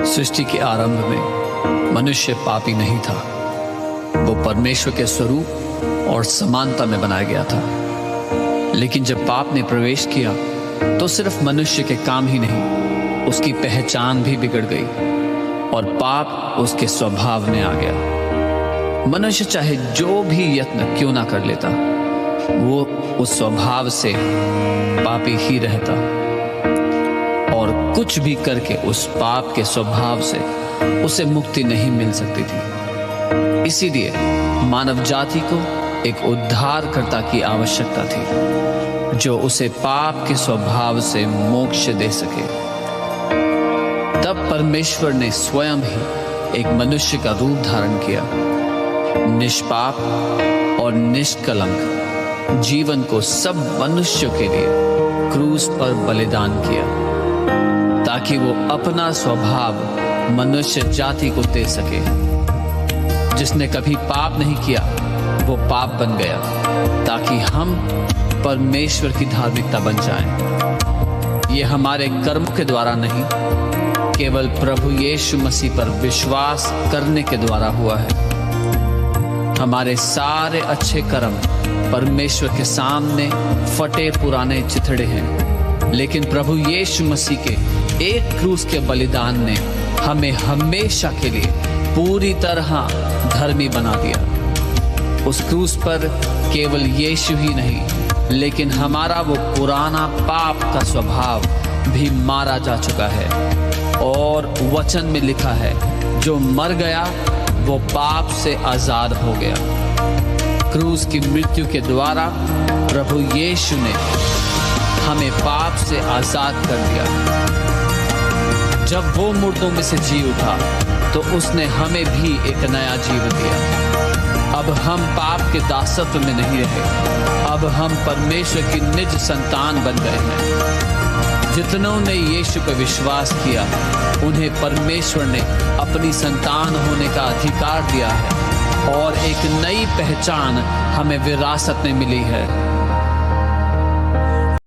सृष्टि के आरंभ में मनुष्य पापी नहीं था। वो परमेश्वर के स्वरूप और समानता में बनाया गया था। लेकिन जब पाप ने प्रवेश किया तो सिर्फ मनुष्य के काम ही नहीं, उसकी पहचान भी बिगड़ गई और पाप उसके स्वभाव में आ गया। मनुष्य चाहे जो भी यत्न क्यों ना कर लेता, वो उस स्वभाव से पापी ही रहता और कुछ भी करके उस पाप के स्वभाव से उसे मुक्ति नहीं मिल सकती थी। इसीलिए मानव जाति को एक उद्धारकर्ता की आवश्यकता थी जो उसे पाप के स्वभाव से मोक्ष दे सके। तब परमेश्वर ने स्वयं ही एक मनुष्य का रूप धारण किया, निष्पाप और निष्कलंक जीवन को सब मनुष्यों के लिए क्रूस पर बलिदान किया, ताकि वो अपना स्वभाव मनुष्य जाति को दे सके। जिसने कभी पाप नहीं किया वो पाप बन गया, ताकि हम परमेश्वर की धार्मिकता बन जाएं। ये हमारे कर्मों के द्वारा नहीं, केवल प्रभु यीशु मसीह पर विश्वास करने के द्वारा हुआ है। हमारे सारे अच्छे कर्म परमेश्वर के सामने फटे पुराने चिथड़े हैं, लेकिन प्रभु यीशु मसीह के एक क्रूस के बलिदान ने हमें हमेशा के लिए पूरी तरह धर्मी बना दिया। उस क्रूस पर केवल यीशु ही नहीं, लेकिन हमारा वो पुराना पाप का स्वभाव भी मारा जा चुका है। और वचन में लिखा है, जो मर गया वो पाप से आजाद हो गया। क्रूस की मृत्यु के द्वारा प्रभु यीशु ने हमें पाप से आजाद कर दिया। जब वो मुर्दों में से जी उठा तो उसने हमें भी एक नया जीवन दिया। अब हम पाप के दासत्व में नहीं रहे, अब हम परमेश्वर की निज संतान बन गए हैं। जितनों ने यीशु पर विश्वास किया उन्हें परमेश्वर ने अपनी संतान होने का अधिकार दिया है और एक नई पहचान हमें विरासत में मिली है।